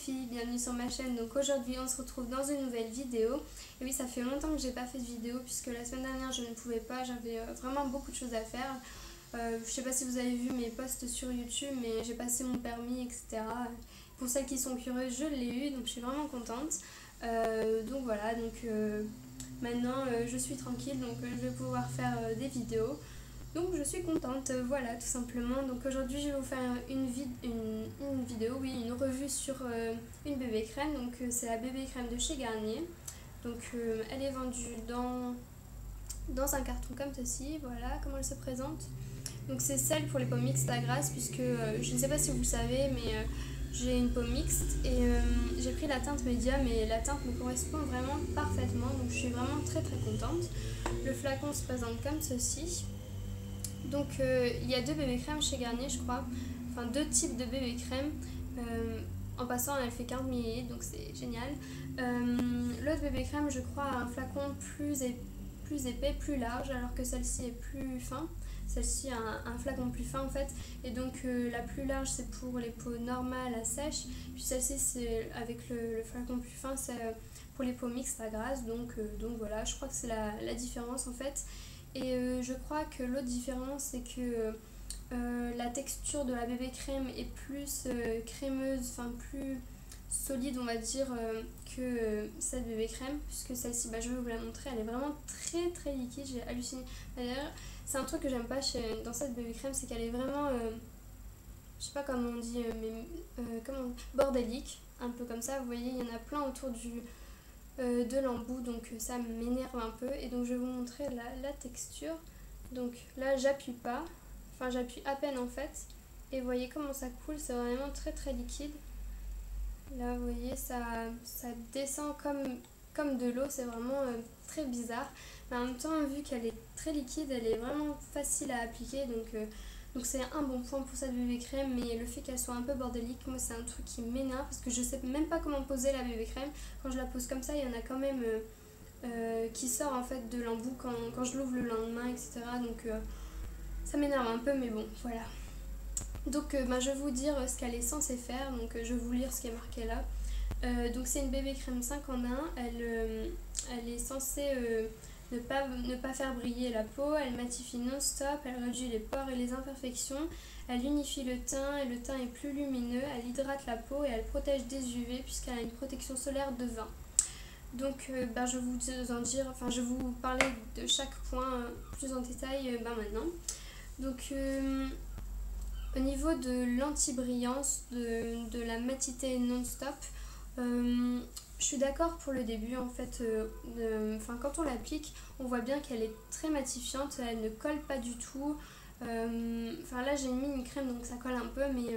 filles, bienvenue sur ma chaîne. Donc aujourd'hui on se retrouve dans une nouvelle vidéo. Et oui, ça fait longtemps que j'ai pas fait de vidéo puisque la semaine dernière je ne pouvais pas, j'avais vraiment beaucoup de choses à faire. Je sais pas si vous avez vu mes posts sur YouTube, mais j'ai passé mon permis, etc. Pour celles qui sont curieuses, je l'ai eu, donc je suis vraiment contente. Donc voilà, maintenant je suis tranquille, donc je vais pouvoir faire des vidéos. Donc je suis contente, voilà, tout simplement. Donc aujourd'hui je vais vous faire une vidéo, oui, une revue sur une bébé crème. Donc c'est la bébé crème de chez Garnier. Donc elle est vendue dans un carton comme ceci, voilà comment elle se présente. Donc c'est celle pour les peaux mixtes à grasse, puisque je ne sais pas si vous le savez, mais j'ai une peau mixte et j'ai pris la teinte médium et la teinte me correspond vraiment parfaitement. Donc je suis vraiment très contente. Le flacon se présente comme ceci. Donc il y a deux bébés crèmes chez Garnier, je crois, enfin deux types de bébés crèmes. En passant, elle fait 40 ml, donc c'est génial. L'autre bébé crème, je crois, a un flacon plus épais, plus large, alors que celle-ci est plus fin. Celle-ci a un flacon plus fin en fait, et donc la plus large c'est pour les peaux normales à sèche, puis celle-ci c'est avec le flacon plus fin, c'est pour les peaux mixtes à grasse. Donc voilà, je crois que c'est la différence en fait. Et je crois que l'autre différence c'est que la texture de la bébé crème est plus crémeuse, enfin plus solide on va dire que cette bébé crème, puisque celle-ci, je vais vous la montrer, elle est vraiment très liquide, j'ai halluciné. D'ailleurs c'est un truc que j'aime pas dans cette bébé crème, c'est qu'elle est vraiment je sais pas comment on dit, bordélique, un peu comme ça, vous voyez il y en a plein autour de l'embout, donc ça m'énerve un peu. Et donc je vais vous montrer la texture. Donc là j'appuie pas, enfin j'appuie à peine en fait, et vous voyez comment ça coule, c'est vraiment très liquide. Là vous voyez ça descend comme de l'eau, c'est vraiment très bizarre, mais en même temps vu qu'elle est très liquide, elle est vraiment facile à appliquer. Donc c'est un bon point pour cette bébé crème, mais le fait qu'elle soit un peu bordélique, moi c'est un truc qui m'énerve parce que je sais même pas comment poser la bébé crème. Quand je la pose comme ça, il y en a quand même qui sort en fait de l'embout quand je l'ouvre le lendemain, etc. Donc ça m'énerve un peu, mais bon, voilà. Donc je vais vous dire ce qu'elle est censée faire, donc je vais vous lire ce qui est marqué là. Donc c'est une bébé crème 5 en 1, elle est censée ne pas faire briller la peau, elle matifie non-stop, elle réduit les pores et les imperfections, elle unifie le teint et le teint est plus lumineux, elle hydrate la peau et elle protège des UV puisqu'elle a une protection solaire de 20. Donc je vais vous parler de chaque point plus en détail maintenant. Donc au niveau de l'anti-brillance, de la matité non-stop, je suis d'accord pour le début en fait. Quand on l'applique, on voit bien qu'elle est très matifiante, elle ne colle pas du tout. Là j'ai mis une crème donc ça colle un peu, mais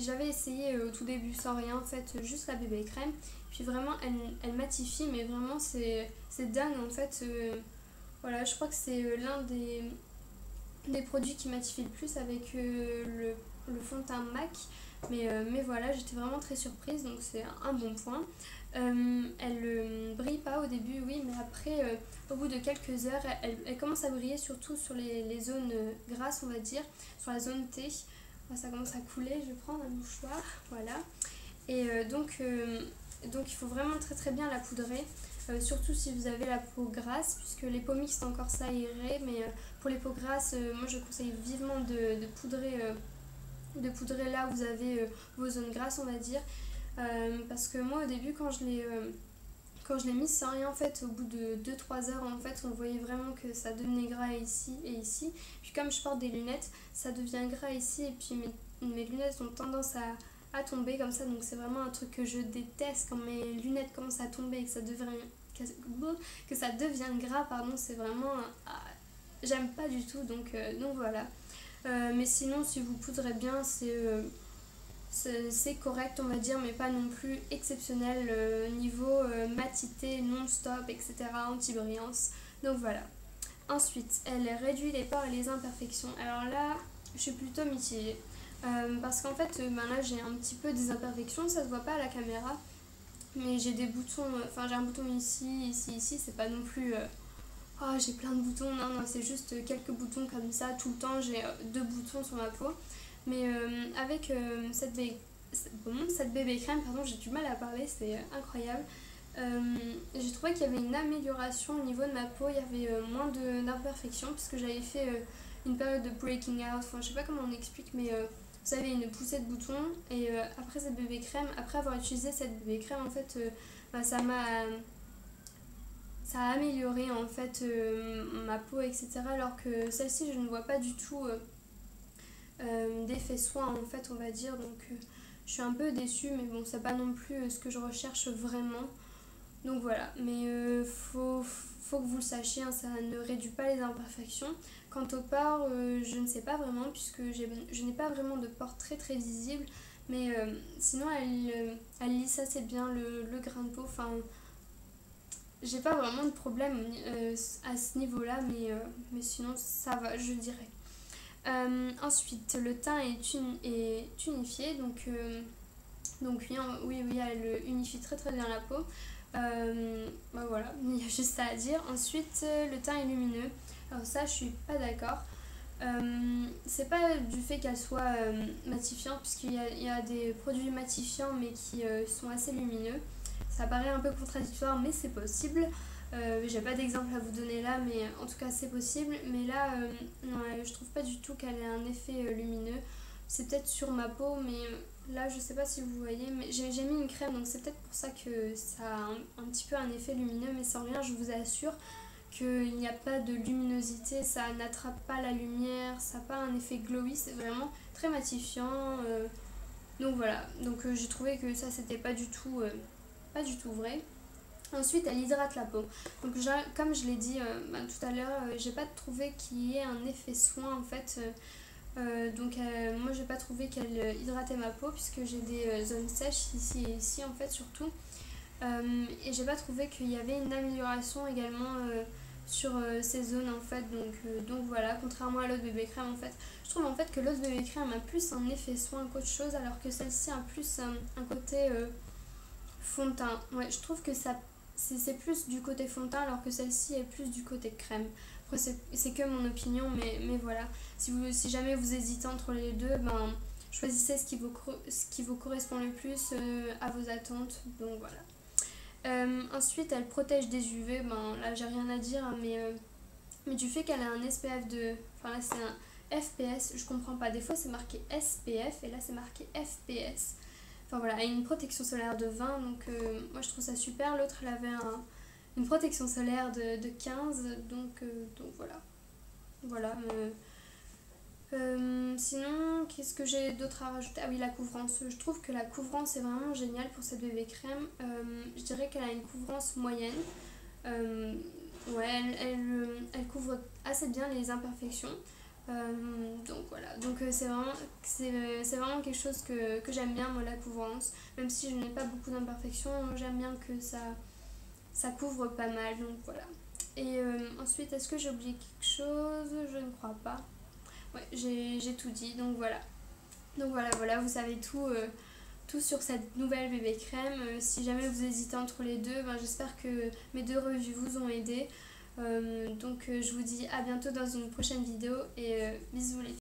j'avais essayé au tout début sans rien en fait, juste la bébé crème. Puis vraiment elle matifie, mais vraiment c'est dingue en fait. Voilà, je crois que c'est l'un des produits qui matifie le plus avec le fond de teint MAC. Mais voilà, j'étais vraiment très surprise, donc c'est un bon point. Elle brille pas au début, oui, mais après, au bout de quelques heures, elle commence à briller, surtout sur les zones grasses, on va dire, sur la zone T. Ça commence à couler, je vais prendre un mouchoir, voilà. Et donc il faut vraiment très bien la poudrer. Surtout si vous avez la peau grasse, puisque les peaux mixtes encore ça irait, mais pour les peaux grasses, moi je conseille vivement de poudrer là où vous avez vos zones grasses on va dire, parce que moi au début quand je l'ai mise sans rien en fait, au bout de 2-3 heures en fait on voyait vraiment que ça devenait gras ici et ici, puis comme je porte des lunettes ça devient gras ici, et puis mes lunettes ont tendance à tomber comme ça, donc c'est vraiment un truc que je déteste quand mes lunettes commencent à tomber et que ça devient gras, pardon, c'est vraiment j'aime pas du tout, donc voilà. Mais sinon si vous poudrez bien c'est correct on va dire, mais pas non plus exceptionnel niveau matité non-stop, etc., anti-brillance. Donc voilà. Ensuite elle réduit les pores et les imperfections. Alors là je suis plutôt mitigée. Parce qu'en fait là j'ai un petit peu des imperfections, ça se voit pas à la caméra, mais j'ai des boutons, j'ai un bouton ici, c'est pas non plus j'ai plein de boutons, non, c'est juste quelques boutons comme ça tout le temps, j'ai 2 boutons sur ma peau. Mais avec cette bébé crème, pardon, j'ai du mal à parler, c'est incroyable. J'ai trouvé qu'il y avait une amélioration au niveau de ma peau, il y avait moins d'imperfections puisque j'avais fait une période de breaking out, enfin je sais pas comment on explique, mais vous savez, une poussée de boutons. Et après cette bébé crème, après avoir utilisé cette bébé crème, en fait, ça a amélioré en fait ma peau, etc. Alors que celle-ci, je ne vois pas du tout d'effet soin en fait, on va dire. Donc je suis un peu déçue, mais bon, c'est pas non plus ce que je recherche vraiment. Donc voilà, mais faut que vous le sachiez, hein, ça ne réduit pas les imperfections. Quant aux pores, je ne sais pas vraiment, puisque je n'ai pas vraiment de pores très très visibles, mais sinon elle lisse assez bien le grain de peau. Enfin, j'ai pas vraiment de problème à ce niveau-là, mais sinon ça va, je dirais. Ensuite, le teint est unifié, donc oui, elle unifie très très bien la peau. Bah voilà, il y a juste ça à dire. Ensuite, le teint est lumineux. Alors ça, je suis pas d'accord. C'est pas du fait qu'elle soit matifiante, puisqu'il y a des produits matifiants mais qui sont assez lumineux. Ça paraît un peu contradictoire, mais c'est possible. J'ai pas d'exemple à vous donner là, mais en tout cas c'est possible. Mais là, non, je trouve pas du tout qu'elle ait un effet lumineux. C'est peut-être sur ma peau, mais là je sais pas si vous voyez, mais j'ai mis une crème, donc c'est peut-être pour ça que ça a un petit peu un effet lumineux, mais sans rien, je vous assure qu'il n'y a pas de luminosité, ça n'attrape pas la lumière, ça n'a pas un effet glowy, c'est vraiment très matifiant. Donc voilà, donc j'ai trouvé que ça c'était pas du tout vrai. Ensuite, elle hydrate la peau. Donc comme je l'ai dit tout à l'heure, j'ai pas trouvé qu'il y ait un effet soin en fait. Moi j'ai pas trouvé qu'elle hydratait ma peau, puisque j'ai des zones sèches ici et ici en fait surtout. Et j'ai pas trouvé qu'il y avait une amélioration également sur ces zones en fait. Donc voilà, contrairement à l'autre bébé crème en fait. Je trouve en fait que l'autre bébé crème a plus un effet soin qu'autre chose, alors que celle-ci a plus un côté fond de teint. Ouais, je trouve que c'est plus du côté fond de teint, alors que celle-ci est plus du côté crème. Après c'est que mon opinion, mais voilà. Si jamais vous hésitez entre les deux, ben choisissez ce qui vous correspond le plus à vos attentes. Donc voilà. Ensuite, elle protège des UV. Ben là, j'ai rien à dire, hein, mais du fait qu'elle a un SPF de. Enfin là, c'est un FPS, je comprends pas. Des fois, c'est marqué SPF et là, c'est marqué FPS. Enfin voilà, elle a une protection solaire de 20, donc moi je trouve ça super. L'autre, elle avait une protection solaire de 15, donc voilà. Voilà. Sinon, qu'est-ce que j'ai d'autre à rajouter? Ah oui, la couvrance. Je trouve que la couvrance est vraiment géniale pour cette bébé crème. Je dirais qu'elle a une couvrance moyenne. Ouais, elle couvre assez bien les imperfections. Donc voilà, donc c'est vraiment quelque chose que j'aime bien, moi, la couvrance. Même si je n'ai pas beaucoup d'imperfections, j'aime bien que ça couvre pas mal, donc voilà. Et ensuite, est-ce que j'ai oublié quelque chose? Je ne crois pas. Ouais, j'ai tout dit, donc voilà. Donc voilà, vous savez tout sur cette nouvelle bébé crème. Si jamais vous hésitez entre les deux, ben, j'espère que mes deux reviews vous ont aidé. Je vous dis à bientôt dans une prochaine vidéo et bisous les filles.